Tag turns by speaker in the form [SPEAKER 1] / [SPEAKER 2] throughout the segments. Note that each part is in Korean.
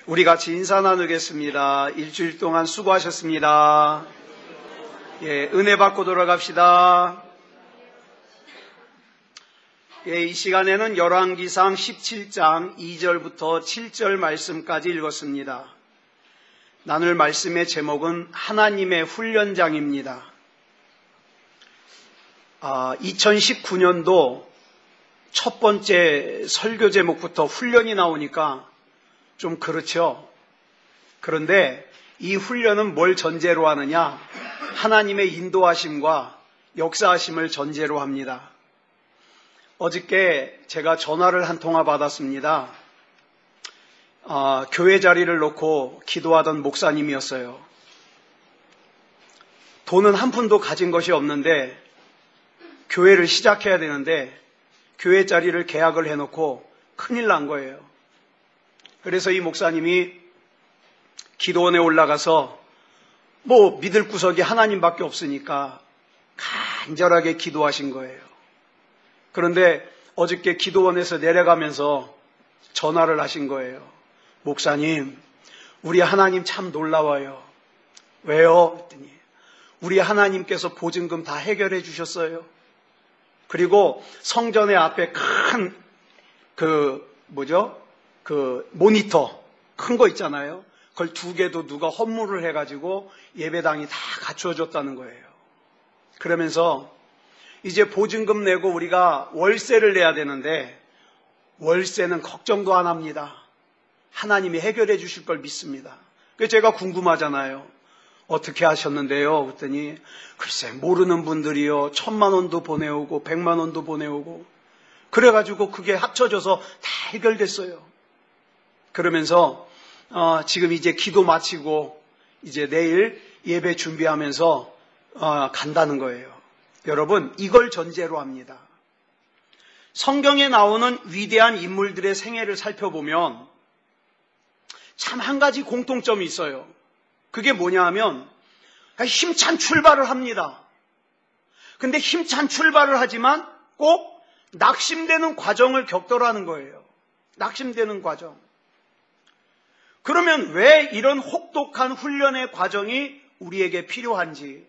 [SPEAKER 1] 우리 같이 인사 나누겠습니다. 일주일 동안 수고하셨습니다. 은혜 받고 돌아갑시다. 이 시간에는 열왕기상 17장 2절부터 7절 말씀까지 읽었습니다. 나눌 말씀의 제목은 하나님의 훈련장입니다. 2019년도 첫 번째 설교 제목부터 훈련이 나오니까 좀 그렇죠. 그런데 이 훈련은 뭘 전제로 하느냐? 하나님의 인도하심과 역사하심을 전제로 합니다. 어저께 제가 전화를 한 통화 받았습니다. 교회 자리를 놓고 기도하던 목사님이었어요. 돈은 한 푼도 가진 것이 없는데 교회를 시작해야 되는데 교회 자리를 계약을 해놓고 큰일 난 거예요. 그래서 이 목사님이 기도원에 올라가서 믿을 구석이 하나님밖에 없으니까 간절하게 기도하신 거예요. 그런데 어저께 기도원에서 내려가면서 전화를 하신 거예요. 목사님, 우리 하나님 참 놀라워요. 왜요? 했더니 우리 하나님께서 보증금 다 해결해 주셨어요. 그리고 성전의 앞에 큰 모니터 큰 거 있잖아요. 그걸 2개도 누가 헌물을 해가지고 예배당이 다 갖추어줬다는 거예요. 그러면서 이제 보증금 내고 우리가 월세를 내야 되는데 월세는 걱정도 안 합니다. 하나님이 해결해 주실 걸 믿습니다. 그래서 제가 궁금하잖아요. 어떻게 하셨는데요? 그랬더니 글쎄 모르는 분들이요 1000만 원도 보내오고 100만 원도 보내오고 그래가지고 그게 합쳐져서 다 해결됐어요. 그러면서 지금 이제 기도 마치고 이제 내일 예배 준비하면서 간다는 거예요. 여러분, 이걸 전제로 합니다. 성경에 나오는 위대한 인물들의 생애를 살펴보면 참 한 가지 공통점이 있어요. 그게 뭐냐 하면 힘찬 출발을 합니다. 근데 힘찬 출발을 하지만 꼭 낙심되는 과정을 겪더라는 거예요. 낙심되는 과정. 그러면 왜 이런 혹독한 훈련의 과정이 우리에게 필요한지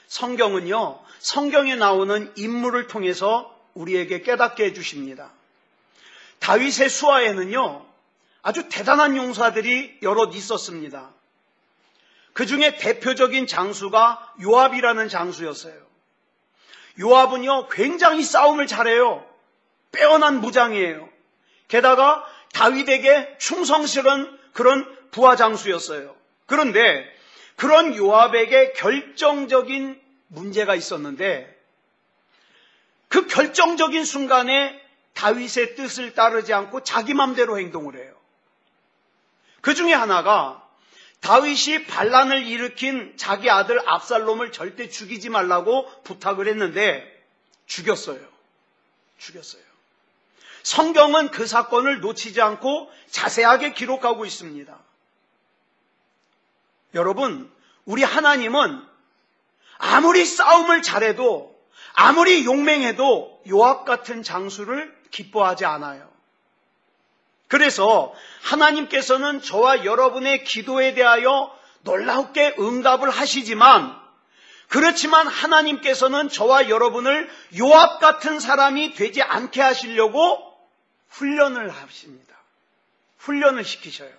[SPEAKER 1] 성경은요, 성경에 나오는 인물을 통해서 우리에게 깨닫게 해주십니다. 다윗의 수하에는요, 아주 대단한 용사들이 여럿 있었습니다. 그 중에 대표적인 장수가 요압이라는 장수였어요. 요압은요, 굉장히 싸움을 잘해요. 빼어난 무장이에요. 게다가 다윗에게 충성스러운 그런 부하장수였어요. 그런데 그런 요압에게 결정적인 문제가 있었는데 그 결정적인 순간에 다윗의 뜻을 따르지 않고 자기 맘대로 행동을 해요. 그 중에 하나가 다윗이 반란을 일으킨 자기 아들 압살롬을 절대 죽이지 말라고 부탁을 했는데 죽였어요. 성경은 그 사건을 놓치지 않고 자세하게 기록하고 있습니다. 여러분, 우리 하나님은 아무리 싸움을 잘해도 아무리 용맹해도 요압 같은 장수를 기뻐하지 않아요. 그래서 하나님께서는 저와 여러분의 기도에 대하여 놀랍게 응답을 하시지만 그렇지만 하나님께서는 저와 여러분을 요압 같은 사람이 되지 않게 하시려고 훈련을 하십니다. 훈련을 시키셔요.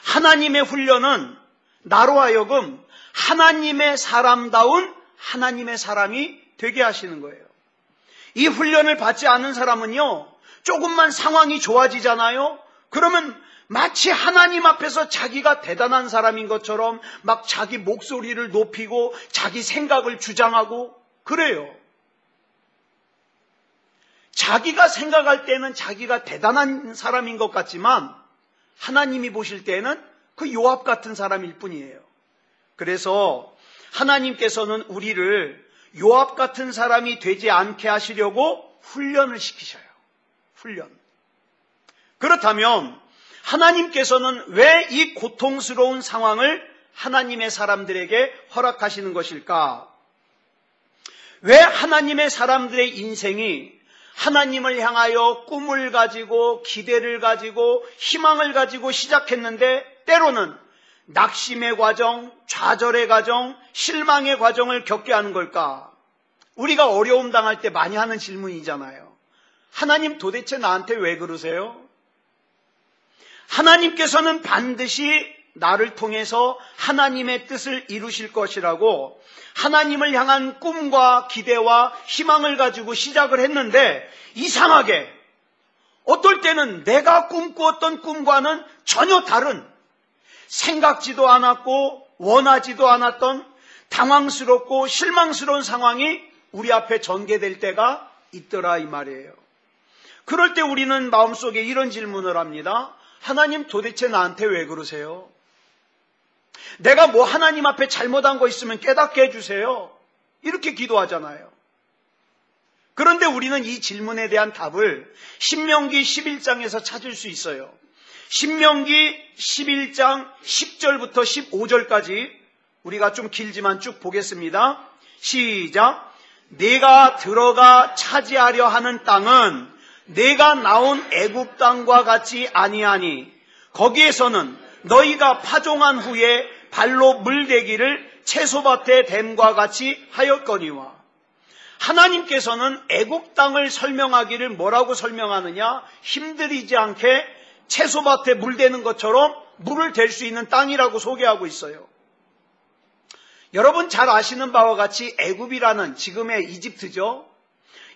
[SPEAKER 1] 하나님의 훈련은 나로 하여금 하나님의 사람다운 하나님의 사람이 되게 하시는 거예요. 이 훈련을 받지 않은 사람은요, 조금만 상황이 좋아지잖아요? 그러면 마치 하나님 앞에서 자기가 대단한 사람인 것처럼 막 자기 목소리를 높이고 자기 생각을 주장하고 그래요. 자기가 생각할 때는 자기가 대단한 사람인 것 같지만 하나님이 보실 때는 그 요압 같은 사람일 뿐이에요. 그래서 하나님께서는 우리를 요압 같은 사람이 되지 않게 하시려고 훈련을 시키셔요. 훈련. 그렇다면 하나님께서는 왜 이 고통스러운 상황을 하나님의 사람들에게 허락하시는 것일까? 왜 하나님의 사람들의 인생이 하나님을 향하여 꿈을 가지고 기대를 가지고 희망을 가지고 시작했는데 때로는 낙심의 과정, 좌절의 과정, 실망의 과정을 겪게 하는 걸까? 우리가 어려움 당할 때 많이 하는 질문이잖아요. 하나님 도대체 나한테 왜 그러세요? 하나님께서는 반드시 나를 통해서 하나님의 뜻을 이루실 것이라고 하나님을 향한 꿈과 기대와 희망을 가지고 시작을 했는데 이상하게 어떨 때는 내가 꿈꾸었던 꿈과는 전혀 다른 생각지도 않았고 원하지도 않았던 당황스럽고 실망스러운 상황이 우리 앞에 전개될 때가 있더라 이 말이에요. 그럴 때 우리는 마음속에 이런 질문을 합니다. 하나님 도대체 나한테 왜 그러세요? 내가 뭐 하나님 앞에 잘못한 거 있으면 깨닫게 해주세요. 이렇게 기도하잖아요. 그런데 우리는 이 질문에 대한 답을 신명기 11장에서 찾을 수 있어요. 신명기 11장 10절부터 15절까지 우리가 좀 길지만 쭉 보겠습니다. 시작. 내가 들어가 차지하려 하는 땅은 내가 나온 애굽 땅과 같이 아니하니 거기에서는 너희가 파종한 후에 발로 물대기를 채소밭에 댐과 같이 하였거니와. 하나님께서는 애굽 땅을 설명하기를 뭐라고 설명하느냐? 힘들이지 않게 채소밭에 물대는 것처럼 물을 댈 수 있는 땅이라고 소개하고 있어요. 여러분 잘 아시는 바와 같이 애굽이라는 지금의 이집트죠.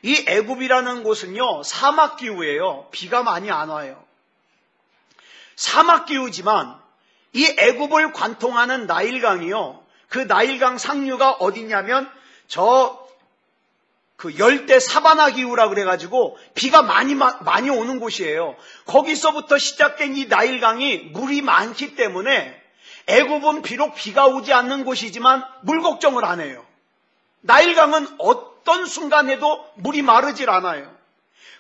[SPEAKER 1] 이 애굽이라는 곳은요 사막 기후예요. 비가 많이 안 와요. 사막 기후지만 이 애굽을 관통하는 나일강이요. 그 나일강 상류가 어디냐면 그 열대 사바나 기후라 그래가지고 비가 많이 오는 곳이에요. 거기서부터 시작된 이 나일강이 물이 많기 때문에 애굽은 비록 비가 오지 않는 곳이지만 물 걱정을 안 해요. 나일강은 어떤 순간에도 물이 마르질 않아요.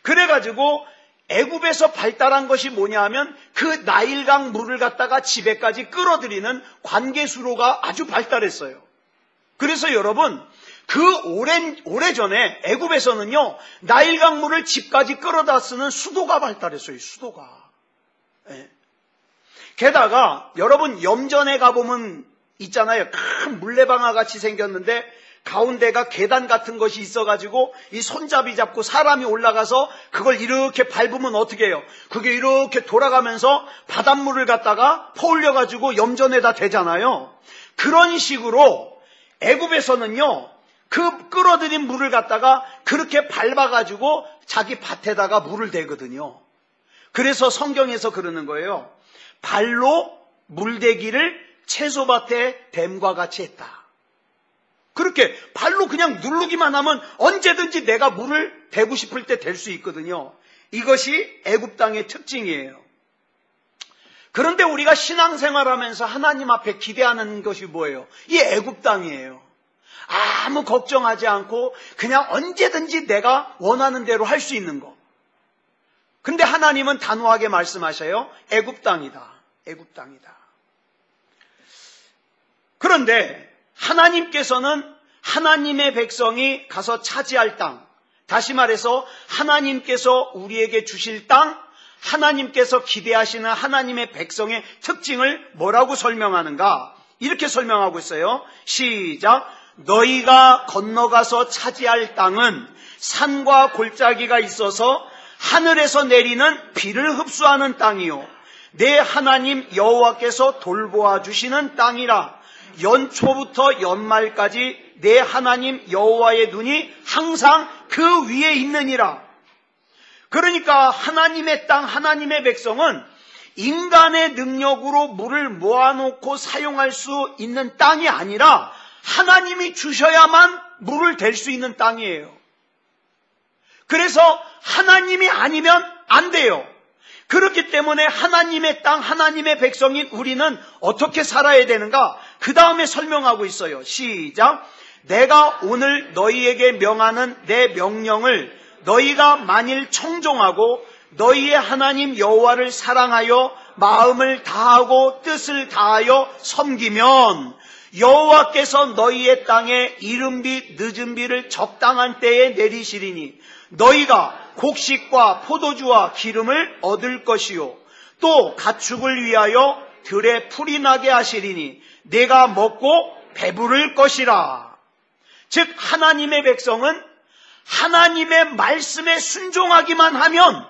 [SPEAKER 1] 그래가지고 애굽에서 발달한 것이 뭐냐 하면 그 나일강 물을 갖다가 집에까지 끌어들이는 관계수로가 아주 발달했어요. 그래서 여러분 그 오래전에 애굽에서는요 나일강 물을 집까지 끌어다 쓰는 수도가 발달했어요. 수도가. 네. 게다가 여러분 염전에 가보면 있잖아요. 큰 물레방아 같이 생겼는데 가운데가 계단 같은 것이 있어가지고 이 손잡이 잡고 사람이 올라가서 그걸 이렇게 밟으면 어떻게 해요? 그게 이렇게 돌아가면서 바닷물을 갖다가 퍼올려가지고 염전에다 대잖아요. 그런 식으로 애굽에서는요 그 끌어들인 물을 갖다가 그렇게 밟아가지고 자기 밭에다가 물을 대거든요. 그래서 성경에서 그러는 거예요. 발로 물대기를 채소밭에 댐과 같이 했다. 그렇게 발로 그냥 누르기만 하면 언제든지 내가 물을 대고 싶을 때 댈 수 있거든요. 이것이 애굽 땅의 특징이에요. 그런데 우리가 신앙생활하면서 하나님 앞에 기대하는 것이 뭐예요? 이 애굽 땅이에요. 아무 걱정하지 않고 그냥 언제든지 내가 원하는 대로 할 수 있는 거. 근데 하나님은 단호하게 말씀하셔요. 애굽 땅이다. 애굽 땅이다. 그런데 하나님께서는 하나님의 백성이 가서 차지할 땅, 다시 말해서 하나님께서 우리에게 주실 땅, 하나님께서 기대하시는 하나님의 백성의 특징을 뭐라고 설명하는가? 이렇게 설명하고 있어요. 시작. 너희가 건너가서 차지할 땅은 산과 골짜기가 있어서 하늘에서 내리는 비를 흡수하는 땅이요 내 하나님 여호와께서 돌보아 주시는 땅이라. 연초부터 연말까지 내 하나님 여호와의 눈이 항상 그 위에 있느니라. 그러니까 하나님의 땅, 하나님의 백성은 인간의 능력으로 물을 모아놓고 사용할 수 있는 땅이 아니라 하나님이 주셔야만 물을 댈 수 있는 땅이에요. 그래서 하나님이 아니면 안 돼요. 그렇기 때문에 하나님의 땅, 하나님의 백성인 우리는 어떻게 살아야 되는가? 그 다음에 설명하고 있어요. 시작. 내가 오늘 너희에게 명하는 내 명령을 너희가 만일 청종하고 너희의 하나님 여호와를 사랑하여 마음을 다하고 뜻을 다하여 섬기면 여호와께서 너희의 땅에 이른 비 늦은 비를 적당한 때에 내리시리니 너희가 곡식과 포도주와 기름을 얻을 것이요 또 가축을 위하여 들에 풀이 나게 하시리니 내가 먹고 배부를 것이라. 즉 하나님의 백성은 하나님의 말씀에 순종하기만 하면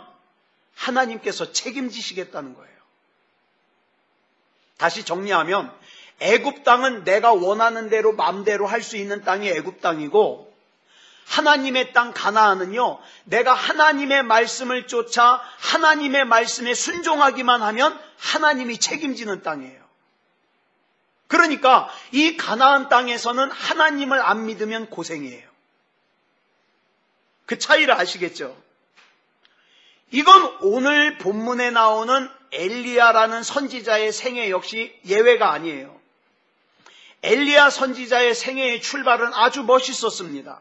[SPEAKER 1] 하나님께서 책임지시겠다는 거예요. 다시 정리하면 애굽 땅은 내가 원하는 대로 마음대로 할 수 있는 땅이 애굽 땅이고, 하나님의 땅 가나안은요, 내가 하나님의 말씀을 쫓아 하나님의 말씀에 순종하기만 하면 하나님이 책임지는 땅이에요. 그러니까 이 가나안 땅에서는 하나님을 안 믿으면 고생이에요. 그 차이를 아시겠죠? 이건 오늘 본문에 나오는 엘리야라는 선지자의 생애 역시 예외가 아니에요. 엘리야 선지자의 생애의 출발은 아주 멋있었습니다.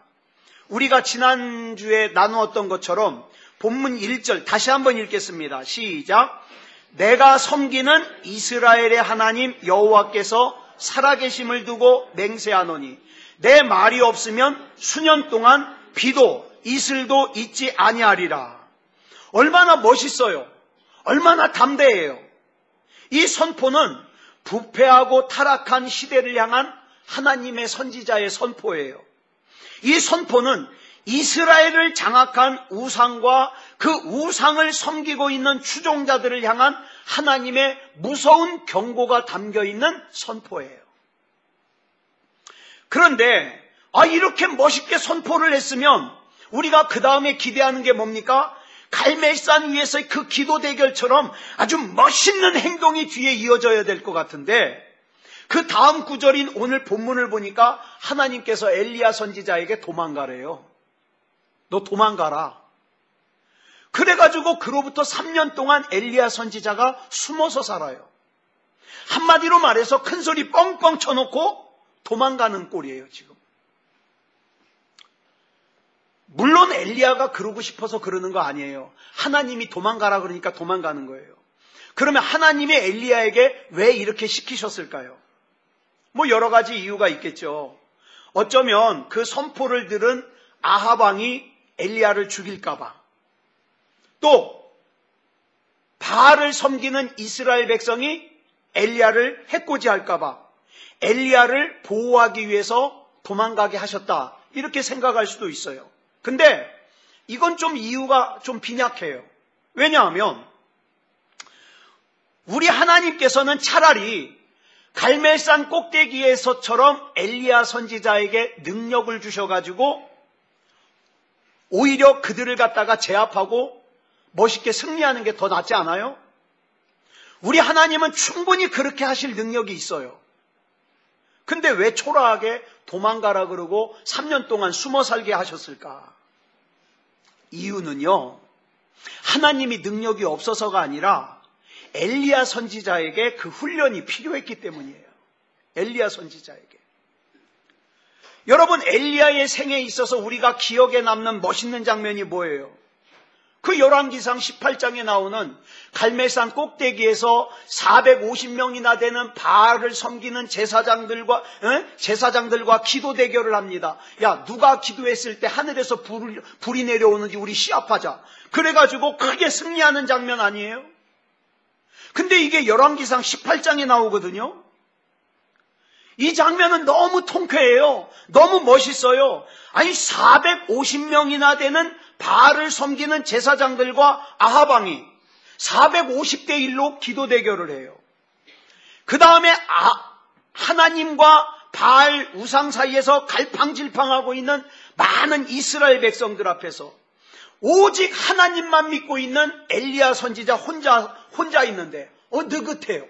[SPEAKER 1] 우리가 지난주에 나누었던 것처럼 본문 1절 다시 한번 읽겠습니다. 시작. 내가 섬기는 이스라엘의 하나님 여호와께서 살아계심을 두고 맹세하노니 내 말이 없으면 수년 동안 비도 이슬도 있지 아니하리라. 얼마나 멋있어요. 얼마나 담대해요. 이 선포는 부패하고 타락한 시대를 향한 하나님의 선지자의 선포예요. 이 선포는 이스라엘을 장악한 우상과 그 우상을 섬기고 있는 추종자들을 향한 하나님의 무서운 경고가 담겨있는 선포예요. 그런데 이렇게 멋있게 선포를 했으면 우리가 그 다음에 기대하는 게 뭡니까? 갈멜산 위에서의 그 기도 대결처럼 아주 멋있는 행동이 뒤에 이어져야 될 것 같은데, 그 다음 구절인 오늘 본문을 보니까 하나님께서 엘리야 선지자에게 도망가래요. 너 도망가라. 그래가지고 그로부터 3년 동안 엘리야 선지자가 숨어서 살아요. 한마디로 말해서 큰 소리 뻥뻥 쳐놓고 도망가는 꼴이에요, 지금. 물론 엘리야가 그러고 싶어서 그러는 거 아니에요. 하나님이 도망가라 그러니까 도망가는 거예요. 그러면 하나님이 엘리야에게 왜 이렇게 시키셨을까요? 뭐 여러 가지 이유가 있겠죠. 어쩌면 그 선포를 들은 아합 왕이 엘리야를 죽일까 봐, 또 바알을 섬기는 이스라엘 백성이 엘리야를 해코지할까 봐 엘리야를 보호하기 위해서 도망가게 하셨다, 이렇게 생각할 수도 있어요. 근데 이건 좀 이유가 좀 빈약해요. 왜냐하면 우리 하나님께서는 차라리 갈멜산 꼭대기에서처럼 엘리야 선지자에게 능력을 주셔가지고 오히려 그들을 갖다가 제압하고 멋있게 승리하는 게 더 낫지 않아요? 우리 하나님은 충분히 그렇게 하실 능력이 있어요. 근데 왜 초라하게 도망가라 그러고 3년 동안 숨어 살게 하셨을까? 이유는요, 하나님이 능력이 없어서가 아니라 엘리야 선지자에게 그 훈련이 필요했기 때문이에요. 엘리야 선지자에게. 여러분, 엘리야의 생애에 있어서 우리가 기억에 남는 멋있는 장면이 뭐예요? 그 열왕기상 18장에 나오는 갈멜산 꼭대기에서 450명이나 되는 바알을 섬기는 제사장들과 기도 대결을 합니다. 야, 누가 기도했을 때 하늘에서 불이 내려오는지 우리 시합하자. 그래가지고 크게 승리하는 장면 아니에요? 근데 이게 열왕기상 18장에 나오거든요. 이 장면은 너무 통쾌해요. 너무 멋있어요. 아니 450명이나 되는 바알을 섬기는 제사장들과 아합 왕이 450대 1로 기도 대결을 해요. 그 다음에 하나님과 바알 우상 사이에서 갈팡질팡하고 있는 많은 이스라엘 백성들 앞에서 오직 하나님만 믿고 있는 엘리야 선지자 혼자 있는데 느긋해요.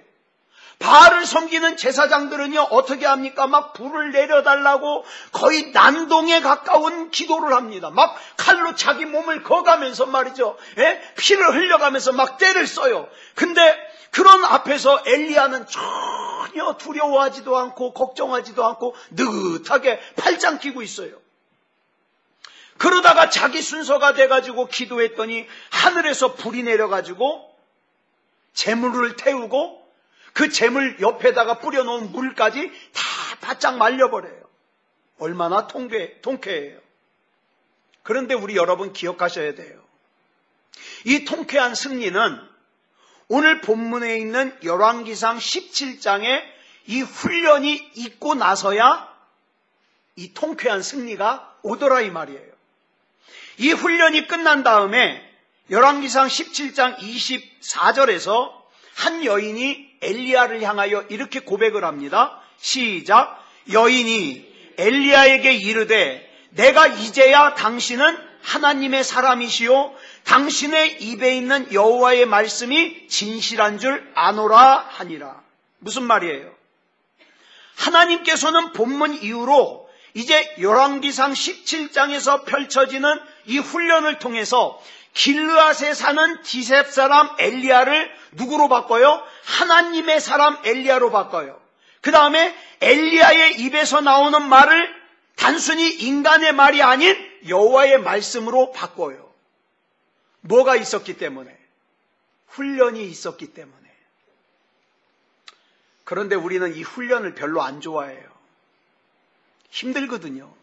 [SPEAKER 1] 바알을 섬기는 제사장들은요, 어떻게 합니까? 막 불을 내려달라고 거의 난동에 가까운 기도를 합니다. 막 칼로 자기 몸을 거가면서 말이죠. 피를 흘려가면서 막 떼를 써요. 근데 그런 앞에서 엘리야는 전혀 두려워하지도 않고 걱정하지도 않고 느긋하게 팔짱 끼고 있어요. 그러다가 자기 순서가 돼가지고 기도했더니 하늘에서 불이 내려가지고 재물을 태우고 그 재물 옆에다가 뿌려놓은 물까지 다 바짝 말려버려요. 얼마나 통쾌해요. 그런데 우리 여러분 기억하셔야 돼요. 이 통쾌한 승리는 오늘 본문에 있는 열왕기상 17장에 이 훈련이 있고 나서야 이 통쾌한 승리가 오더라 이 말이에요. 이 훈련이 끝난 다음에 열왕기상 17장 24절에서 한 여인이 엘리야를 향하여 이렇게 고백을 합니다. 시작. 여인이 엘리야에게 이르되 내가 이제야 당신은 하나님의 사람이시요 당신의 입에 있는 여호와의 말씀이 진실한 줄 아노라 하니라. 무슨 말이에요? 하나님께서는 본문 이후로 이제 열왕기상 17장에서 펼쳐지는 이 훈련을 통해서 길르앗에 사는 디셉 사람 엘리야를 누구로 바꿔요? 하나님의 사람 엘리야로 바꿔요. 그 다음에 엘리야의 입에서 나오는 말을 단순히 인간의 말이 아닌 여호와의 말씀으로 바꿔요. 뭐가 있었기 때문에? 훈련이 있었기 때문에. 그런데 우리는 이 훈련을 별로 안 좋아해요. 힘들거든요.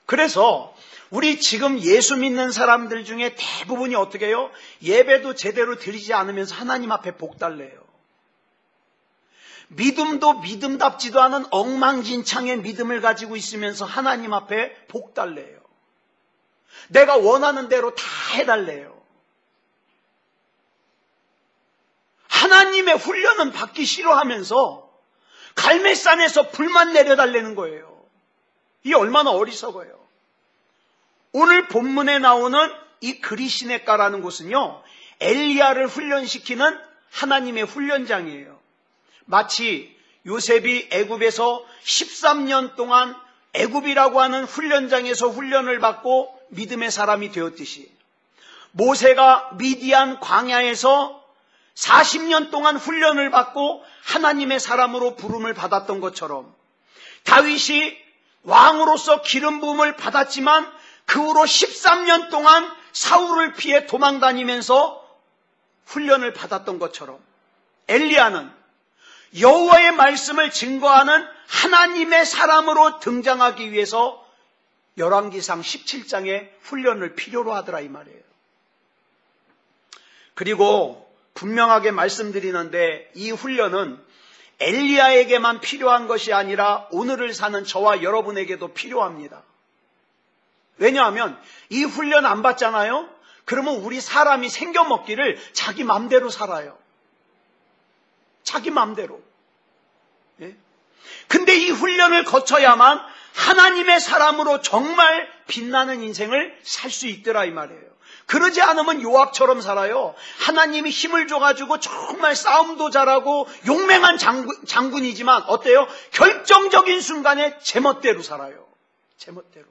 [SPEAKER 1] 그래서 우리 지금 예수 믿는 사람들 중에 대부분이 어떻게 해요? 예배도 제대로 드리지 않으면서 하나님 앞에 복달래요. 믿음도 믿음답지도 않은 엉망진창의 믿음을 가지고 있으면서 하나님 앞에 복달래요. 내가 원하는 대로 다 해달래요. 하나님의 훈련은 받기 싫어하면서 갈매산에서 불만 내려달라는 거예요. 이게 얼마나 어리석어요. 오늘 본문에 나오는 이 그리시네가라는 곳은요, 엘리야를 훈련시키는 하나님의 훈련장이에요. 마치 요셉이 애굽에서 13년 동안 애굽이라고 하는 훈련장에서 훈련을 받고 믿음의 사람이 되었듯이, 모세가 미디안 광야에서 40년 동안 훈련을 받고 하나님의 사람으로 부름을 받았던 것처럼, 다윗이 왕으로서 기름 부음을 받았지만 그 후로 13년 동안 사울을 피해 도망다니면서 훈련을 받았던 것처럼, 엘리야는 여호와의 말씀을 증거하는 하나님의 사람으로 등장하기 위해서 열왕기상 17장의 훈련을 필요로 하더라 이 말이에요. 그리고 분명하게 말씀드리는데, 이 훈련은 엘리야에게만 필요한 것이 아니라 오늘을 사는 저와 여러분에게도 필요합니다. 왜냐하면 이 훈련 안 받잖아요? 그러면 우리 사람이 생겨먹기를 자기 맘대로 살아요. 자기 맘대로. 예? 근데 이 훈련을 거쳐야만 하나님의 사람으로 정말 빛나는 인생을 살 수 있더라 이 말이에요. 그러지 않으면 요압처럼 살아요. 하나님이 힘을 줘가지고 정말 싸움도 잘하고 용맹한 장군이지만 어때요? 결정적인 순간에 제멋대로 살아요. 제멋대로.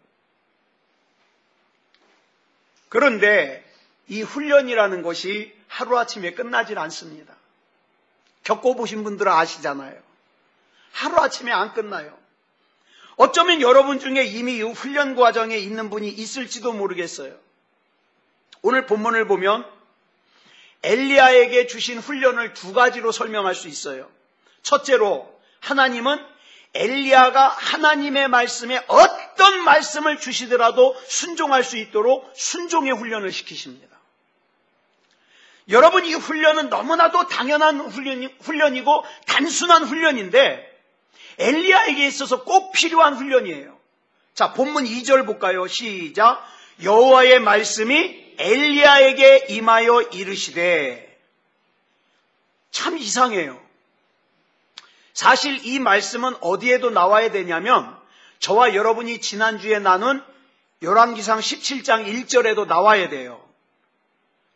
[SPEAKER 1] 그런데 이 훈련이라는 것이 하루아침에 끝나질 않습니다. 겪어보신 분들은 아시잖아요. 하루아침에 안 끝나요. 어쩌면 여러분 중에 이미 이 훈련 과정에 있는 분이 있을지도 모르겠어요. 오늘 본문을 보면 엘리야에게 주신 훈련을 두 가지로 설명할 수 있어요. 첫째로, 하나님은 엘리야가 하나님의 말씀에 어떤 말씀을 주시더라도 순종할 수 있도록 순종의 훈련을 시키십니다. 여러분, 이 훈련은 너무나도 당연한 훈련이고 단순한 훈련인데 엘리야에게 있어서 꼭 필요한 훈련이에요. 자, 본문 2절 볼까요? 시작. 여호와의 말씀이 엘리야에게 임하여 이르시되. 참 이상해요. 사실 이 말씀은 어디에도 나와야 되냐면 저와 여러분이 지난주에 나눈 열왕기상 17장 1절에도 나와야 돼요.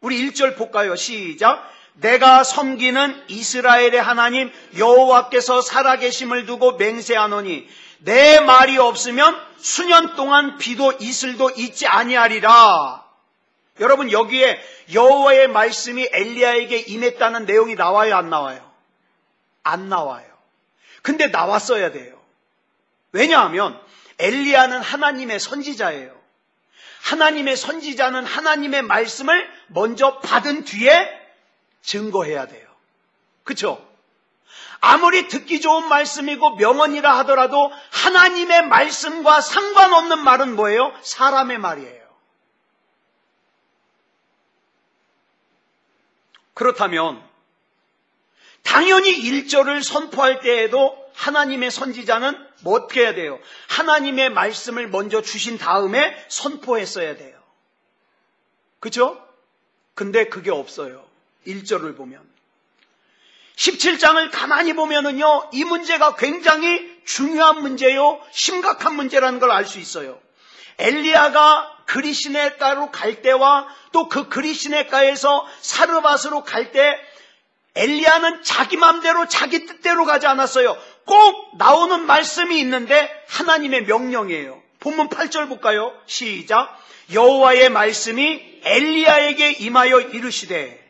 [SPEAKER 1] 우리 1절 볼까요? 시작. 내가 섬기는 이스라엘의 하나님 여호와께서 살아계심을 두고 맹세하노니 내 말이 없으면 수년 동안 비도 이슬도 있지 아니하리라. 여러분, 여기에 여호와의 말씀이 엘리야에게 임했다는 내용이 나와요, 안 나와요? 안 나와요. 근데 나왔어야 돼요. 왜냐하면 엘리야는 하나님의 선지자예요. 하나님의 선지자는 하나님의 말씀을 먼저 받은 뒤에 증거해야 돼요. 그렇죠? 아무리 듣기 좋은 말씀이고 명언이라 하더라도 하나님의 말씀과 상관없는 말은 뭐예요? 사람의 말이에요. 그렇다면 당연히 1절을 선포할 때에도 하나님의 선지자는 뭐 어떻게 해야 돼요? 하나님의 말씀을 먼저 주신 다음에 선포했어야 돼요. 그렇죠? 근데 그게 없어요. 1절을 보면. 17장을 가만히 보면은요, 이 문제가 굉장히 중요한 문제요, 심각한 문제라는 걸 알 수 있어요. 엘리야가 그리시네가로 갈 때와 또 그 그리시네가에서 사르밧으로 갈 때 엘리야는 자기 맘대로 자기 뜻대로 가지 않았어요. 꼭 나오는 말씀이 있는데 하나님의 명령이에요. 본문 8절 볼까요? 시작. 여호와의 말씀이 엘리야에게 임하여 이르시되,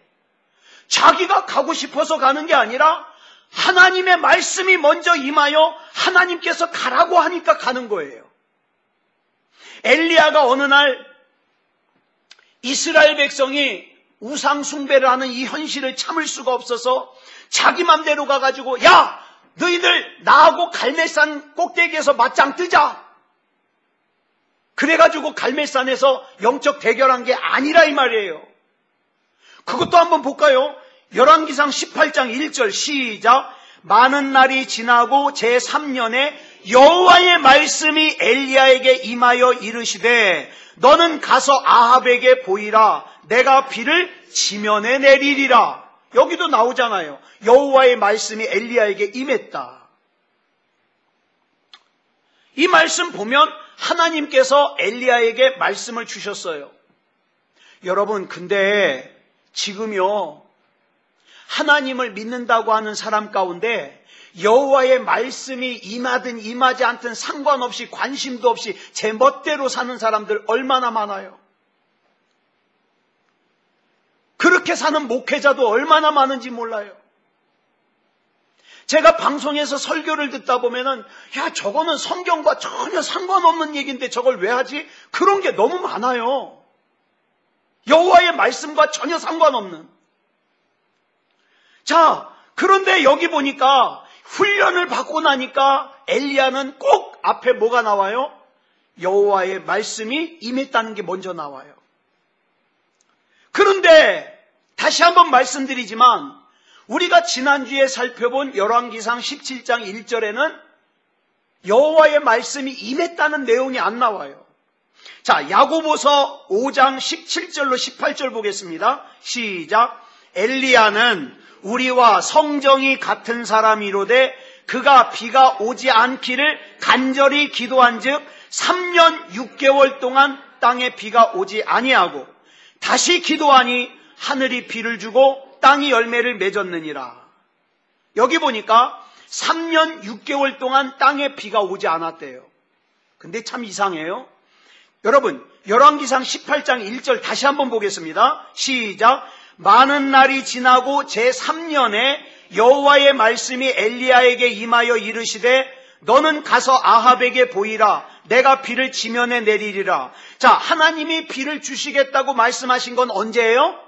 [SPEAKER 1] 자기가 가고 싶어서 가는 게 아니라 하나님의 말씀이 먼저 임하여 하나님께서 가라고 하니까 가는 거예요. 엘리야가 어느 날 이스라엘 백성이 우상 숭배를 하는 이 현실을 참을 수가 없어서 자기 맘대로 가가지고, 야, 너희들 나하고 갈멜산 꼭대기에서 맞짱 뜨자. 그래가지고 갈멜산에서 영적 대결한 게 아니라 이 말이에요. 그것도 한번 볼까요? 열왕기상 18장 1절 시작. 많은 날이 지나고 제3년에 여호와의 말씀이 엘리야에게 임하여 이르시되, 너는 가서 아합에게 보이라. 내가 비를 지면에 내리리라. 여기도 나오잖아요. 여호와의 말씀이 엘리야에게 임했다. 이 말씀 보면 하나님께서 엘리야에게 말씀을 주셨어요. 여러분, 근데 지금요, 하나님을 믿는다고 하는 사람 가운데 여호와의 말씀이 임하든 임하지 않든 상관없이 관심도 없이 제 멋대로 사는 사람들 얼마나 많아요. 그렇게 사는 목회자도 얼마나 많은지 몰라요. 제가 방송에서 설교를 듣다 보면은, 야, 저거는 성경과 전혀 상관없는 얘기인데 저걸 왜 하지? 그런 게 너무 많아요. 여호와의 말씀과 전혀 상관없는. 자, 그런데 여기 보니까 훈련을 받고 나니까 엘리야는 꼭 앞에 뭐가 나와요? 여호와의 말씀이 임했다는 게 먼저 나와요. 그런데 다시 한번 말씀드리지만 우리가 지난주에 살펴본 열왕기상 17장 1절에는 여호와의 말씀이 임했다는 내용이 안 나와요. 자, 야고보서 5장 17절로 18절 보겠습니다. 시작. 엘리야는 우리와 성정이 같은 사람이로되 그가 비가 오지 않기를 간절히 기도한즉 3년 6개월 동안 땅에 비가 오지 아니하고 다시 기도하니 하늘이 비를 주고 땅이 열매를 맺었느니라. 여기 보니까 3년 6개월 동안 땅에 비가 오지 않았대요. 근데 참 이상해요. 여러분, 열왕기상 18장 1절 다시 한번 보겠습니다. 시작. 많은 날이 지나고 제3년에 여호와의 말씀이 엘리야에게 임하여 이르시되, 너는 가서 아합에게 보이라. 내가 비를 지면에 내리리라. 자, 하나님이 비를 주시겠다고 말씀하신 건 언제예요?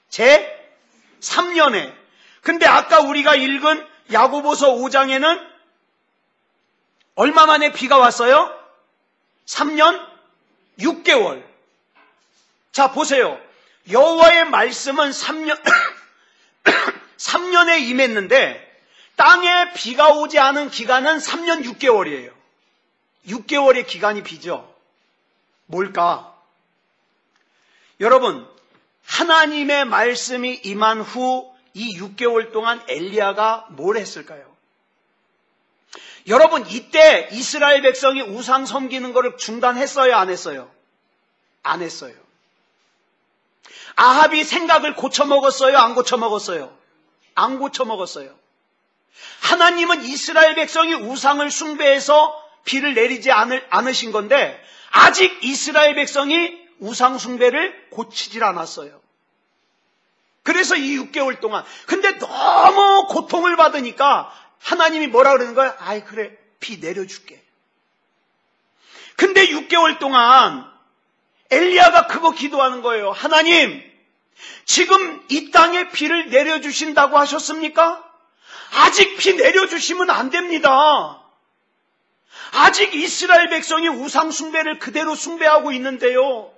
[SPEAKER 1] 제3년에. 근데 아까 우리가 읽은 야고보서 5장에는 얼마 만에 비가 왔어요? 3년 6개월. 자, 보세요. 여호와의 말씀은 3년에 임했는데 땅에 비가 오지 않은 기간은 3년 6개월이에요. 6개월의 기간이 비죠. 뭘까? 여러분, 하나님의 말씀이 임한 후 이 6개월 동안 엘리야가 뭘 했을까요? 여러분, 이때 이스라엘 백성이 우상 섬기는 것을 중단했어요, 안 했어요? 안 했어요. 아합이 생각을 고쳐먹었어요, 안 고쳐먹었어요? 안 고쳐먹었어요. 하나님은 이스라엘 백성이 우상을 숭배해서 비를 내리지 않으신 건데 아직 이스라엘 백성이 우상 숭배를 고치질 않았어요. 그래서 이 6개월 동안. 근데 너무 고통을 받으니까 하나님이 뭐라 그러는 거야? 아이, 그래, 비 내려줄게. 근데 6개월 동안 엘리야가 그거 기도하는 거예요. 하나님, 지금 이 땅에 비를 내려주신다고 하셨습니까? 아직 비 내려주시면 안 됩니다. 아직 이스라엘 백성이 우상 숭배를 그대로 숭배하고 있는데요.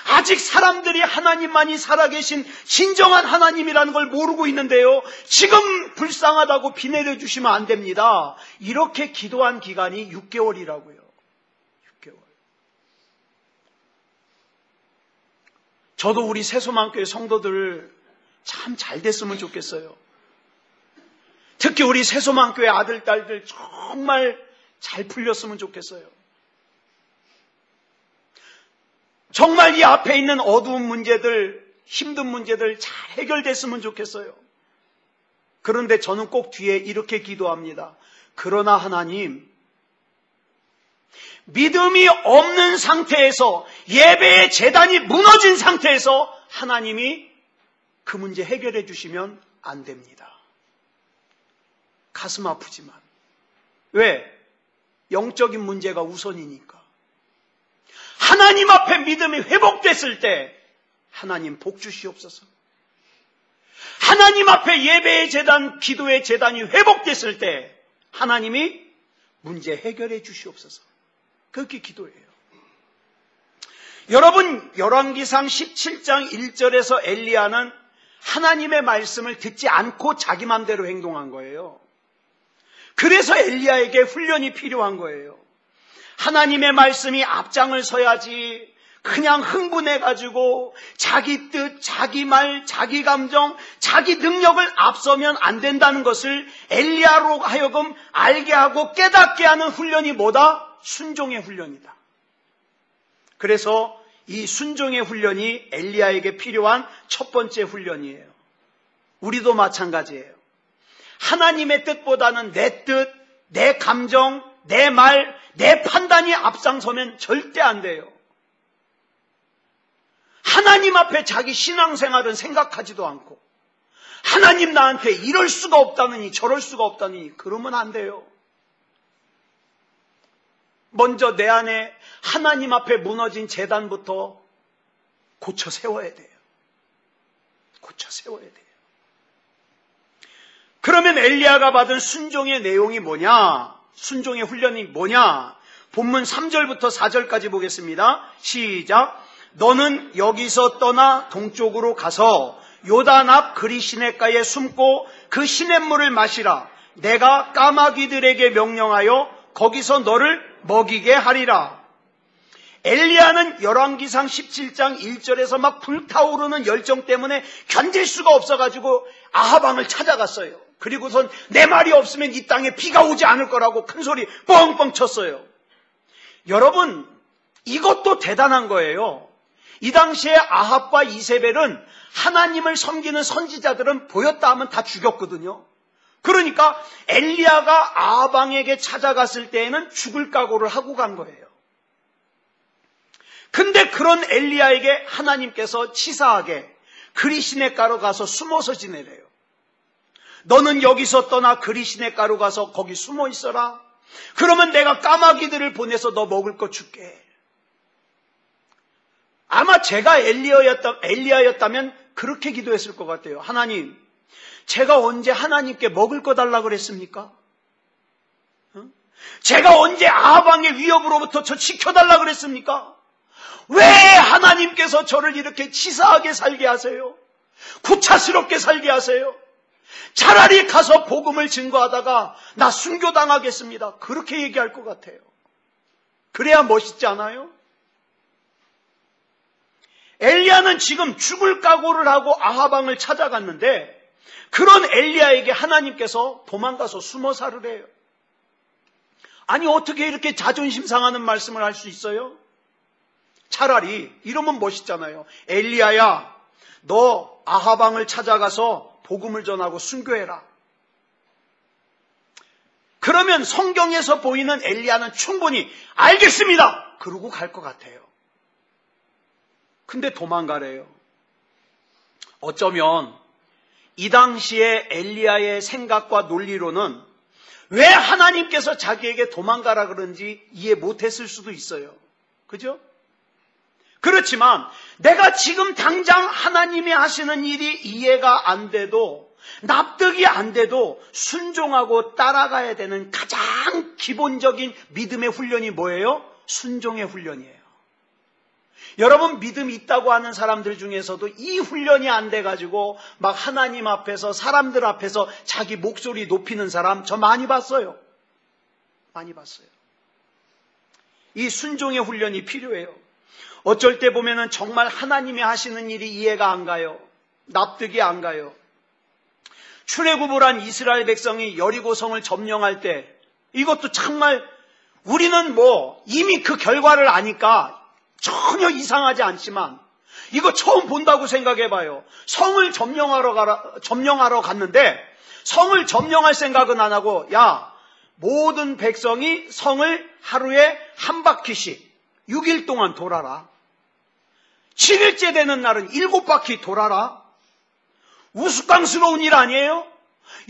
[SPEAKER 1] 아직 사람들이 하나님만이 살아계신 진정한 하나님이라는 걸 모르고 있는데요. 지금 불쌍하다고 비 내려주시면 안 됩니다. 이렇게 기도한 기간이 6개월이라고요. 6개월. 저도 우리 새소망교회 성도들 참 잘 됐으면 좋겠어요. 특히 우리 새소망교회 아들, 딸들 정말 잘 풀렸으면 좋겠어요. 정말 이 앞에 있는 어두운 문제들, 힘든 문제들 잘 해결됐으면 좋겠어요. 그런데 저는 꼭 뒤에 이렇게 기도합니다. 그러나 하나님, 믿음이 없는 상태에서, 예배의 제단이 무너진 상태에서 하나님이 그 문제 해결해 주시면 안 됩니다. 가슴 아프지만. 왜? 영적인 문제가 우선이니까. 하나님 앞에 믿음이 회복됐을 때 하나님 복 주시옵소서. 하나님 앞에 예배의 제단, 기도의 제단이 회복됐을 때 하나님이 문제 해결해 주시옵소서. 그렇게 기도해요. 여러분, 열왕기상 17장 1절에서 엘리야는 하나님의 말씀을 듣지 않고 자기 맘대로 행동한 거예요. 그래서 엘리야에게 훈련이 필요한 거예요. 하나님의 말씀이 앞장을 서야지 그냥 흥분해가지고 자기 뜻, 자기 말, 자기 감정, 자기 능력을 앞서면 안 된다는 것을 엘리야로 하여금 알게 하고 깨닫게 하는 훈련이 뭐다? 순종의 훈련이다. 그래서 이 순종의 훈련이 엘리야에게 필요한 첫 번째 훈련이에요. 우리도 마찬가지예요. 하나님의 뜻보다는 내 뜻, 내 감정, 내 말, 내 판단이 앞장서면 절대 안 돼요. 하나님 앞에 자기 신앙생활은 생각하지도 않고 하나님 나한테 이럴 수가 없다느니 저럴 수가 없다느니 그러면 안 돼요. 먼저 내 안에 하나님 앞에 무너진 제단부터 고쳐 세워야 돼요. 고쳐 세워야 돼요. 그러면 엘리야가 받은 순종의 내용이 뭐냐? 순종의 훈련이 뭐냐? 본문 3절부터 4절까지 보겠습니다. 시작. 너는 여기서 떠나 동쪽으로 가서 요단 앞 그리 시냇가에 숨고 그 시냇물을 마시라. 내가 까마귀들에게 명령하여 거기서 너를 먹이게 하리라. 엘리야는 열왕기상 17장 1절에서 막 불타오르는 열정 때문에 견딜 수가 없어가지고 아합 왕을 찾아갔어요. 그리고선 내 말이 없으면 이 땅에 비가 오지 않을 거라고 큰 소리 뻥뻥 쳤어요. 여러분, 이것도 대단한 거예요. 이 당시에 아합과 이세벨은 하나님을 섬기는 선지자들은 보였다 하면 다 죽였거든요. 그러니까 엘리야가 아합 왕에게 찾아갔을 때에는 죽을 각오를 하고 간 거예요. 근데 그런 엘리야에게 하나님께서 치사하게 그리 시냇가로 가서 숨어서 지내래요. 너는 여기서 떠나 그리 시냇가로 가서 거기 숨어 있어라. 그러면 내가 까마귀들을 보내서 너 먹을 거 줄게. 아마 제가 엘리야였다면 그렇게 기도했을 것 같아요. 하나님, 제가 언제 하나님께 먹을 거 달라고 그랬습니까? 제가 언제 아합 왕의 위협으로부터 저 지켜달라고 그랬습니까? 왜 하나님께서 저를 이렇게 치사하게 살게 하세요? 구차스럽게 살게 하세요? 차라리 가서 복음을 증거하다가 나 순교당하겠습니다. 그렇게 얘기할 것 같아요. 그래야 멋있지 않아요? 엘리야는 지금 죽을 각오를 하고 아합 왕을 찾아갔는데 그런 엘리야에게 하나님께서 도망가서 숨어 살으래요. 아니 어떻게 이렇게 자존심 상하는 말씀을 할 수 있어요? 차라리 이러면 멋있잖아요. 엘리야야, 너 아합 왕을 찾아가서 복음을 전하고 순교해라. 그러면 성경에서 보이는 엘리야는 충분히 알겠습니다. 그러고 갈 것 같아요. 근데 도망가래요. 어쩌면 이 당시에 엘리야의 생각과 논리로는 왜 하나님께서 자기에게 도망가라 그런지 이해 못했을 수도 있어요. 그죠? 그렇지만 내가 지금 당장 하나님이 하시는 일이 이해가 안 돼도 납득이 안 돼도 순종하고 따라가야 되는 가장 기본적인 믿음의 훈련이 뭐예요? 순종의 훈련이에요. 여러분, 믿음이 있다고 하는 사람들 중에서도 이 훈련이 안 돼가지고 막 하나님 앞에서, 사람들 앞에서 자기 목소리 높이는 사람 저 많이 봤어요. 많이 봤어요. 이 순종의 훈련이 필요해요. 어쩔 때 보면은 정말 하나님이 하시는 일이 이해가 안 가요. 납득이 안 가요. 출애굽을 한 이스라엘 백성이 여리고성을 점령할 때 이것도 정말 우리는 이미 그 결과를 아니까 전혀 이상하지 않지만 이거 처음 본다고 생각해봐요. 성을 점령하러 갔는데 성을 점령할 생각은 안 하고 모든 백성이 성을 하루에 한 바퀴씩 6일 동안 돌아라. 7일째 되는 날은 7바퀴 돌아라. 우스꽝스러운 일 아니에요?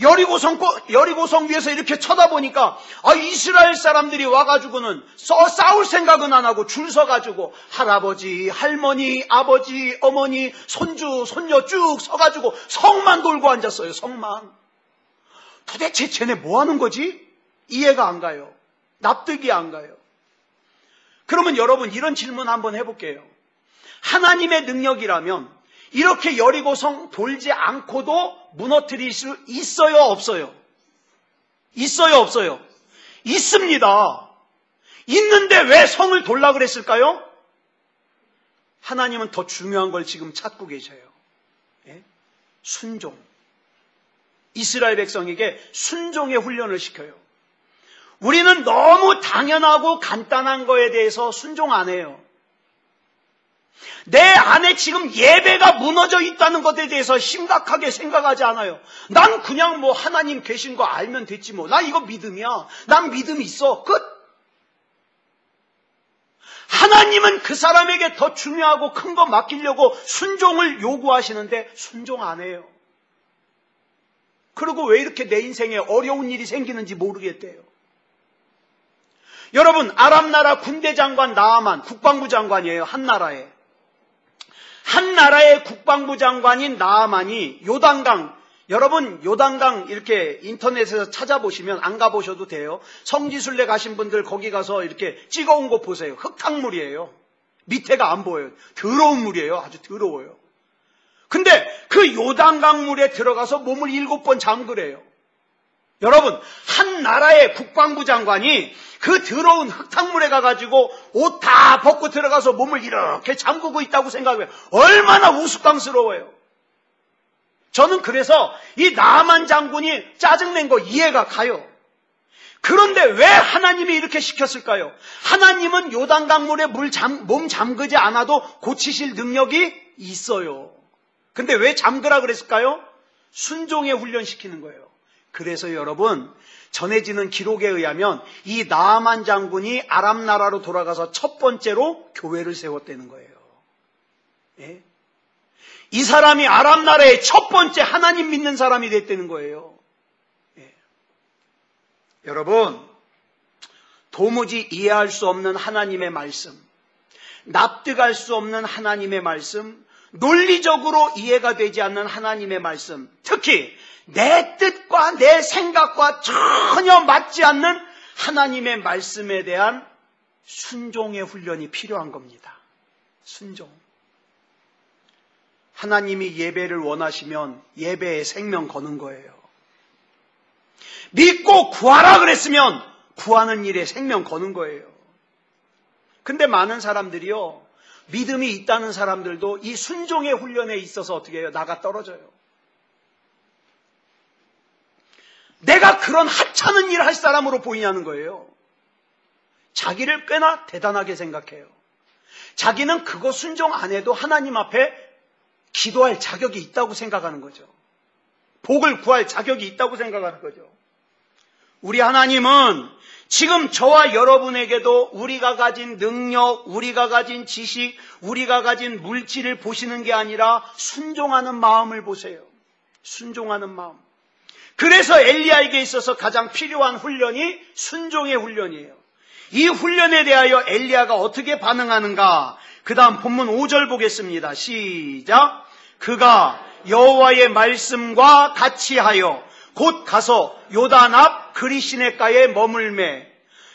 [SPEAKER 1] 여리고성 위에서 이렇게 쳐다보니까 이스라엘 사람들이 와가지고는 싸울 생각은 안 하고 줄 서가지고 할아버지, 할머니, 아버지, 어머니, 손주, 손녀 쭉 서가지고 성만 돌고 앉았어요. 성만. 도대체 쟤네 뭐 하는 거지? 이해가 안 가요. 납득이 안 가요. 그러면 여러분, 이런 질문 한번 해볼게요. 하나님의 능력이라면 이렇게 여리고성 돌지 않고도 무너뜨릴 수 있어요, 없어요? 있어요, 없어요? 있습니다. 있는데 왜 성을 돌라 그랬을까요? 하나님은 더 중요한 걸 지금 찾고 계셔요. 순종. 이스라엘 백성에게 순종의 훈련을 시켜요. 우리는 너무 당연하고 간단한 거에 대해서 순종 안 해요. 내 안에 지금 예배가 무너져 있다는 것에 대해서 심각하게 생각하지 않아요. 난 그냥 하나님 계신 거 알면 됐지 나 이거 믿음이야. 난 믿음이 있어. 끝. 하나님은 그 사람에게 더 중요하고 큰 거 맡기려고 순종을 요구하시는데 순종 안 해요. 그리고 왜 이렇게 내 인생에 어려운 일이 생기는지 모르겠대요. 여러분, 아람 나라 군대 장관 나아만 국방부 장관이에요. 한 나라의 국방부 장관인 나아만이 요단강, 여러분 요단강 이렇게 인터넷에서 찾아보시면 안 가보셔도 돼요. 성지순례 가신 분들 거기 가서 이렇게 찍어온 거 보세요. 흙탕물이에요. 밑에가 안 보여요. 더러운 물이에요. 아주 더러워요. 근데 그 요단강 물에 들어가서 몸을 7번 잠그래요. 여러분, 한 나라의 국방부 장관이 그 더러운 흙탕물에 가가지고 옷 다 벗고 들어가서 몸을 이렇게 잠그고 있다고 생각해요. 얼마나 우스꽝스러워요. 저는 그래서 이 나아만 장군이 짜증낸 거 이해가 가요. 그런데 왜 하나님이 이렇게 시켰을까요? 하나님은 요단강물에 몸 잠그지 않아도 고치실 능력이 있어요. 근데 왜 잠그라 그랬을까요? 순종에 훈련시키는 거예요. 그래서 여러분, 전해지는 기록에 의하면 이 나아만 장군이 아람 나라로 돌아가서 첫 번째로 교회를 세웠다는 거예요. 예? 이 사람이 아람 나라의 첫 번째 하나님 믿는 사람이 됐다는 거예요. 예. 여러분, 도무지 이해할 수 없는 하나님의 말씀, 납득할 수 없는 하나님의 말씀, 논리적으로 이해가 되지 않는 하나님의 말씀, 특히 내 뜻과 내 생각과 전혀 맞지 않는 하나님의 말씀에 대한 순종의 훈련이 필요한 겁니다. 순종. 하나님이 예배를 원하시면 예배에 생명 거는 거예요. 믿고 구하라 그랬으면 구하는 일에 생명 거는 거예요. 근데 많은 사람들이요, 믿음이 있다는 사람들도 이 순종의 훈련에 있어서 어떻게 해요? 나가 떨어져요. 내가 그런 하찮은 일을 할 사람으로 보이냐는 거예요. 자기를 꽤나 대단하게 생각해요. 자기는 그거 순종 안 해도 하나님 앞에 기도할 자격이 있다고 생각하는 거죠. 복을 구할 자격이 있다고 생각하는 거죠. 우리 하나님은 지금 저와 여러분에게도 우리가 가진 능력, 우리가 가진 지식, 우리가 가진 물질을 보시는 게 아니라 순종하는 마음을 보세요. 순종하는 마음. 그래서 엘리야에게 있어서 가장 필요한 훈련이 순종의 훈련이에요. 이 훈련에 대하여 엘리야가 어떻게 반응하는가? 그 다음 본문 5절 보겠습니다. 시작. 그가 여호와의 말씀과 같이 하여 곧 가서 요단 앞 그리시네가에 머물매.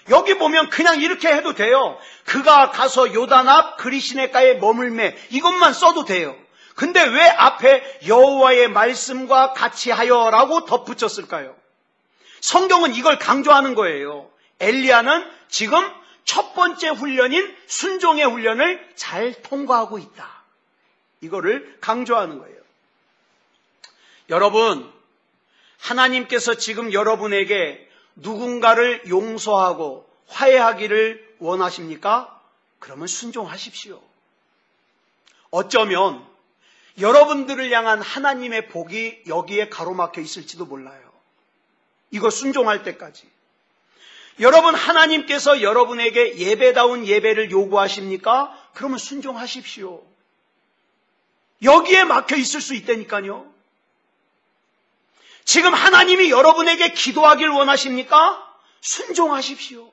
[SPEAKER 1] 여기 보면 그냥 이렇게 해도 돼요. 그가 가서 요단 앞 그리시네가에 머물매, 이것만 써도 돼요. 근데 왜 앞에 여호와의 말씀과 같이 하여라고 덧붙였을까요? 성경은 이걸 강조하는 거예요. 엘리야는 지금 첫 번째 훈련인 순종의 훈련을 잘 통과하고 있다. 이거를 강조하는 거예요. 여러분, 하나님께서 지금 여러분에게 누군가를 용서하고 화해하기를 원하십니까? 그러면 순종하십시오. 어쩌면 여러분들을 향한 하나님의 복이 여기에 가로막혀 있을지도 몰라요. 이거 순종할 때까지. 여러분, 하나님께서 여러분에게 예배다운 예배를 요구하십니까? 그러면 순종하십시오. 여기에 막혀 있을 수 있다니까요. 지금 하나님이 여러분에게 기도하길 원하십니까? 순종하십시오.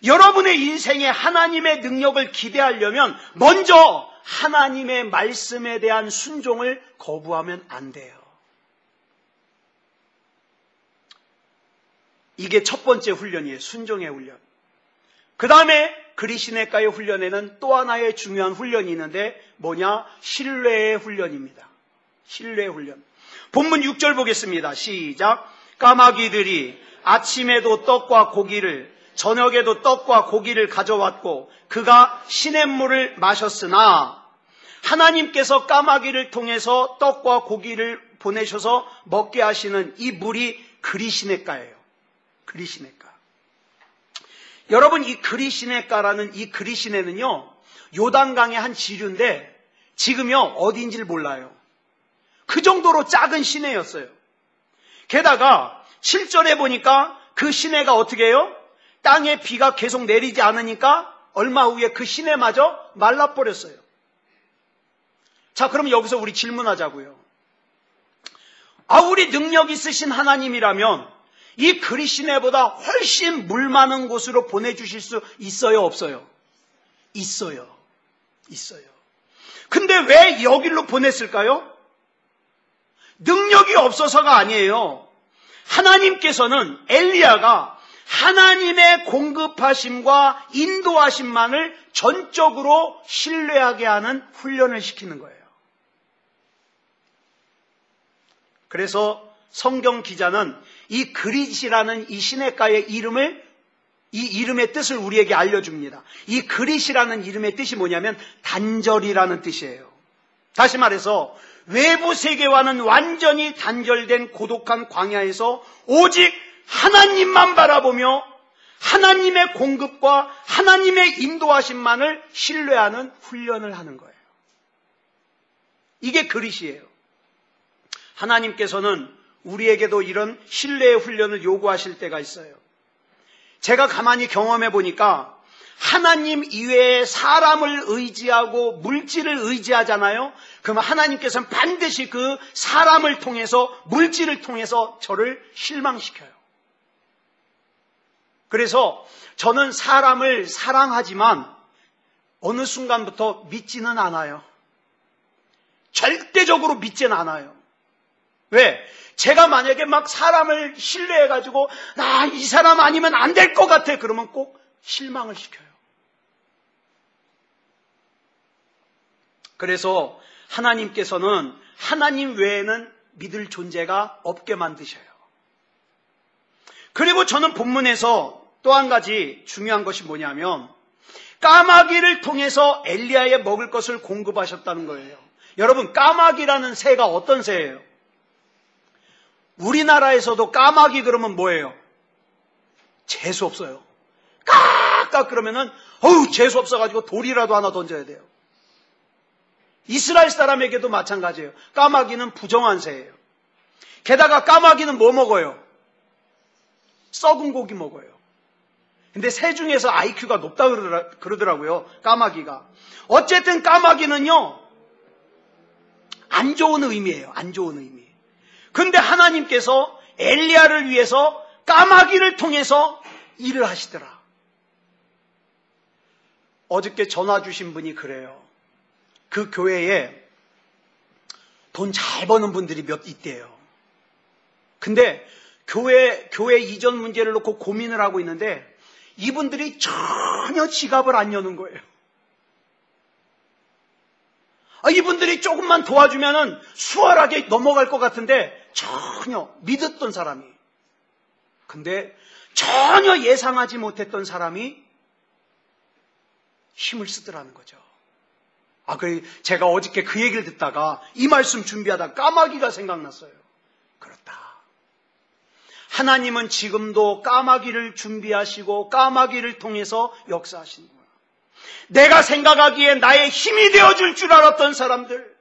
[SPEAKER 1] 여러분의 인생에 하나님의 능력을 기대하려면 먼저 하나님의 말씀에 대한 순종을 거부하면 안 돼요. 이게 첫 번째 훈련이에요. 순종의 훈련. 그 다음에 그리시네가의 훈련에는 또 하나의 중요한 훈련이 있는데 뭐냐? 신뢰의 훈련입니다. 신뢰의 훈련. 본문 6절 보겠습니다. 시작. 까마귀들이 아침에도 떡과 고기를, 저녁에도 떡과 고기를 가져왔고 그가 시냇물을 마셨으나, 하나님께서 까마귀를 통해서 떡과 고기를 보내셔서 먹게 하시는 이 물이 그리시네가예요. 그리시네가. 여러분, 이 그리시네가라는 이 그리시네는요, 요단강의 한 지류인데 지금요 어디인지를 몰라요. 그 정도로 작은 시내였어요. 게다가 7절에 보니까 그 시내가 어떻게 해요? 땅에 비가 계속 내리지 않으니까 얼마 후에 그 시내마저 말라버렸어요. 자, 그럼 여기서 우리 질문하자고요. 우리 능력 있으신 하나님이라면 이 그리시네보다 훨씬 물 많은 곳으로 보내주실 수 있어요, 없어요? 있어요. 있어요. 근데 왜 여기로 보냈을까요? 능력이 없어서가 아니에요. 하나님께서는 엘리야가 하나님의 공급하심과 인도하심만을 전적으로 신뢰하게 하는 훈련을 시키는 거예요. 그래서 성경 기자는 이 그릿이라는 이 시냇가의 이름을, 이 이름의 뜻을 우리에게 알려줍니다. 이 그릿이라는 이름의 뜻이 뭐냐면 단절이라는 뜻이에요. 다시 말해서 외부 세계와는 완전히 단절된 고독한 광야에서 오직 하나님만 바라보며 하나님의 공급과 하나님의 인도하심만을 신뢰하는 훈련을 하는 거예요. 이게 그릿이에요. 하나님께서는 우리에게도 이런 신뢰의 훈련을 요구하실 때가 있어요. 제가 가만히 경험해 보니까 하나님 이외에 사람을 의지하고 물질을 의지하잖아요. 그러면 하나님께서는 반드시 그 사람을 통해서, 물질을 통해서 저를 실망시켜요. 그래서 저는 사람을 사랑하지만 어느 순간부터 믿지는 않아요. 절대적으로 믿지는 않아요. 왜? 제가 만약에 막 사람을 신뢰해가지고 이 사람 아니면 안 될 것 같아, 그러면 꼭 실망을 시켜요. 그래서 하나님께서는 하나님 외에는 믿을 존재가 없게 만드셔요. 그리고 저는 본문에서 또 한 가지 중요한 것이 뭐냐면 까마귀를 통해서 엘리야에 먹을 것을 공급하셨다는 거예요. 여러분, 까마귀라는 새가 어떤 새예요? 우리나라에서도 까마귀 그러면 뭐예요? 재수 없어요. 깍깍 그러면은 재수 없어가지고 돌이라도 하나 던져야 돼요. 이스라엘 사람에게도 마찬가지예요. 까마귀는 부정한 새예요. 게다가 까마귀는 뭐 먹어요? 썩은 고기 먹어요. 근데 새 중에서 IQ가 높다 그러더라고요, 까마귀가. 어쨌든 까마귀는요, 안 좋은 의미예요. 안 좋은 의미. 근데 하나님께서 엘리야를 위해서 까마귀를 통해서 일을 하시더라. 어저께 전화 주신 분이 그래요. 그 교회에 돈 잘 버는 분들이 몇 있대요. 근데 교회 이전 문제를 놓고 고민을 하고 있는데 이분들이 전혀 지갑을 안 여는 거예요. 이분들이 조금만 도와주면은 수월하게 넘어갈 것 같은데 전혀 믿었던 사람이, 근데 전혀 예상하지 못했던 사람이 힘을 쓰더라는 거죠. 제가 어저께 그 얘기를 듣다가 이 말씀 준비하다 까마귀가 생각났어요. 그렇다. 하나님은 지금도 까마귀를 준비하시고 까마귀를 통해서 역사하시는 거예요. 내가 생각하기에 나의 힘이 되어줄 줄 알았던 사람들,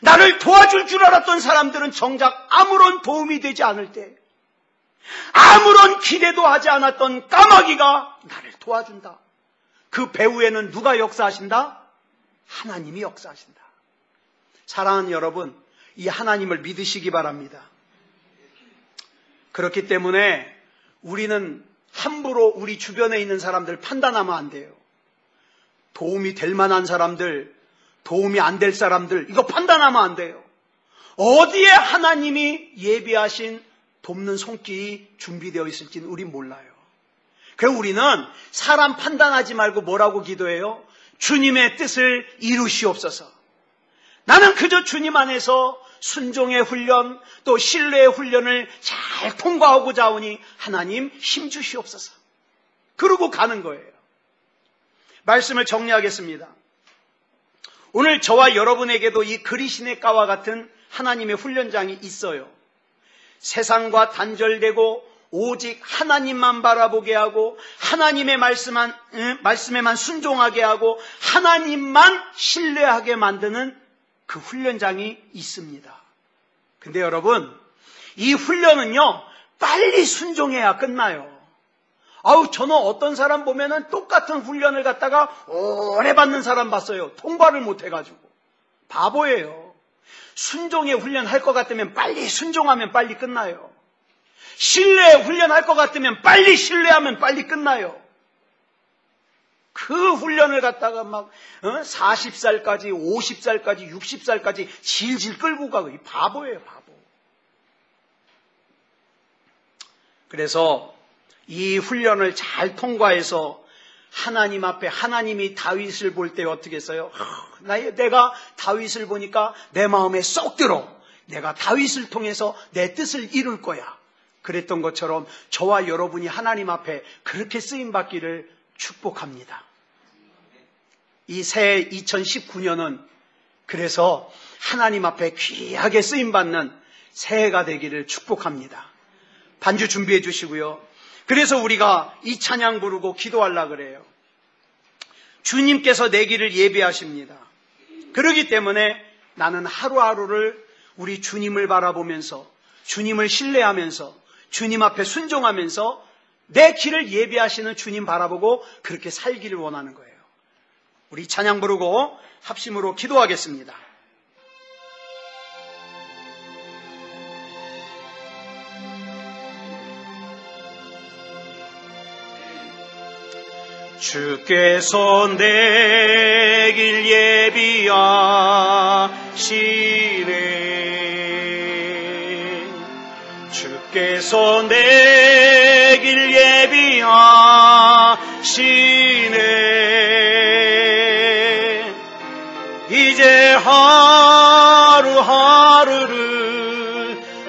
[SPEAKER 1] 나를 도와줄 줄 알았던 사람들은 정작 아무런 도움이 되지 않을 때, 아무런 기대도 하지 않았던 까마귀가 나를 도와준다. 그 배후에는 누가 역사하신다? 하나님이 역사하신다. 사랑하는 여러분, 이 하나님을 믿으시기 바랍니다. 그렇기 때문에 우리는 함부로 우리 주변에 있는 사람들 판단하면 안 돼요. 도움이 될 만한 사람들, 도움이 안 될 사람들, 이거 판단하면 안 돼요. 어디에 하나님이 예비하신 돕는 손길이 준비되어 있을지는 우린 몰라요. 그래서 우리는 사람 판단하지 말고 뭐라고 기도해요? 주님의 뜻을 이루시옵소서. 나는 그저 주님 안에서 순종의 훈련, 또 신뢰의 훈련을 잘 통과하고자 하오니 하나님 힘 주시옵소서. 그러고 가는 거예요. 말씀을 정리하겠습니다. 오늘 저와 여러분에게도 이 그리시네가와 같은 하나님의 훈련장이 있어요. 세상과 단절되고 오직 하나님만 바라보게 하고 하나님의 말씀에만 순종하게 하고 하나님만 신뢰하게 만드는 그 훈련장이 있습니다. 근데 여러분, 이 훈련은요 빨리 순종해야 끝나요. 저는 어떤 사람 보면은 똑같은 훈련을 갖다가 오래 받는 사람 봤어요. 통과를 못 해가지고. 바보예요. 순종의 훈련 할 것 같으면 빨리 순종하면 빨리 끝나요. 신뢰의 훈련 할 것 같으면 빨리 신뢰하면 빨리 끝나요. 그 훈련을 갖다가 막 40살까지 50살까지 60살까지 질질 끌고 가고, 이 바보예요, 바보. 그래서 이 훈련을 잘 통과해서 하나님 앞에, 하나님이 다윗을 볼 때 어떻게 했어요? 내가 다윗을 보니까 내 마음에 쏙 들어. 내가 다윗을 통해서 내 뜻을 이룰 거야. 그랬던 것처럼 저와 여러분이 하나님 앞에 그렇게 쓰임받기를 축복합니다. 이 새해 2019년은 그래서 하나님 앞에 귀하게 쓰임받는 새해가 되기를 축복합니다. 반주 준비해 주시고요. 그래서 우리가 이 찬양 부르고 기도하려고 그래요. 주님께서 내 길을 예비하십니다. 그렇기 때문에 나는 하루하루를 우리 주님을 바라보면서, 주님을 신뢰하면서, 주님 앞에 순종하면서 내 길을 예비하시는 주님 바라보고 그렇게 살기를 원하는 거예요. 우리 찬양 부르고 합심으로 기도하겠습니다. 주께서 내 길 예비하시네. 주께서 내 길 예비하시네. 이제 하루하루를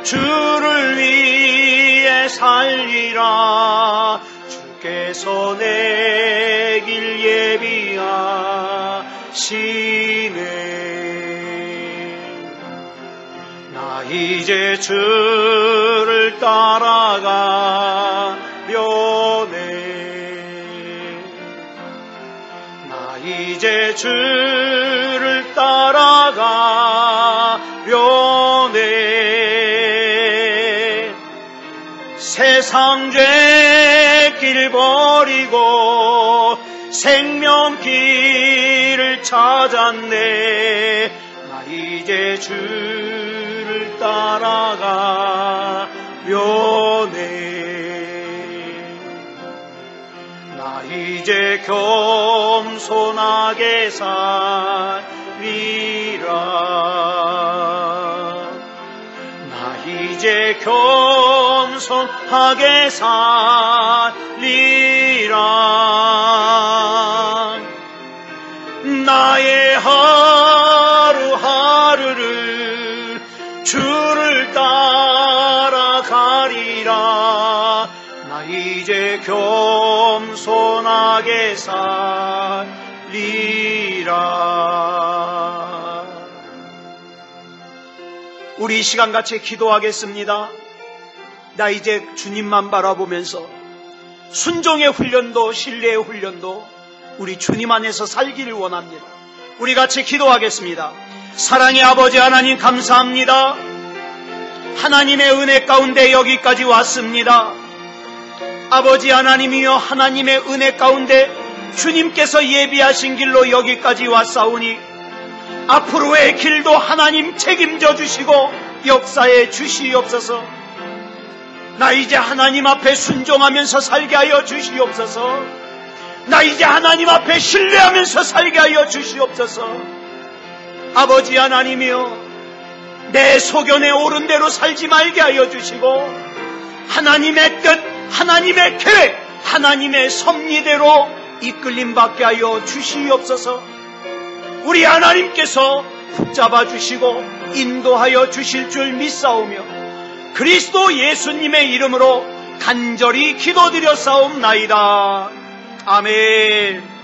[SPEAKER 1] 주를 위해 살리라. 주께서 내 길 예비하시네. 나 이제 주를 따라가려네. 나 이제 주를 따라가려네. 세상 죄길 버리고 생명길을 찾았네. 나 이제 주를 따라가려네. 나 이제 겸손하게 살리라. 나 이제 이제 겸손하게 살리라. 나의 하루하루를 주를 따라가리라. 나 이제 겸손하게 살리라. 우리 이 시간 같이 기도하겠습니다. 나 이제 주님만 바라보면서 순종의 훈련도 신뢰의 훈련도 우리 주님 안에서 살기를 원합니다. 우리 같이 기도하겠습니다. 사랑의 아버지 하나님 감사합니다. 하나님의 은혜 가운데 여기까지 왔습니다. 아버지 하나님이여, 하나님의 은혜 가운데 주님께서 예비하신 길로 여기까지 왔사오니 앞으로의 길도 하나님 책임져 주시고 역사해 주시옵소서. 나 이제 하나님 앞에 순종하면서 살게 하여 주시옵소서. 나 이제 하나님 앞에 신뢰하면서 살게 하여 주시옵소서. 아버지 하나님이여, 내 소견에 옳은 대로 살지 말게 하여 주시고 하나님의 뜻, 하나님의 계획, 하나님의 섭리대로 이끌림 받게 하여 주시옵소서. 우리 하나님께서 붙잡아 주시고 인도하여 주실 줄 믿사오며 그리스도 예수님의 이름으로 간절히 기도드렸사옵나이다. 아멘.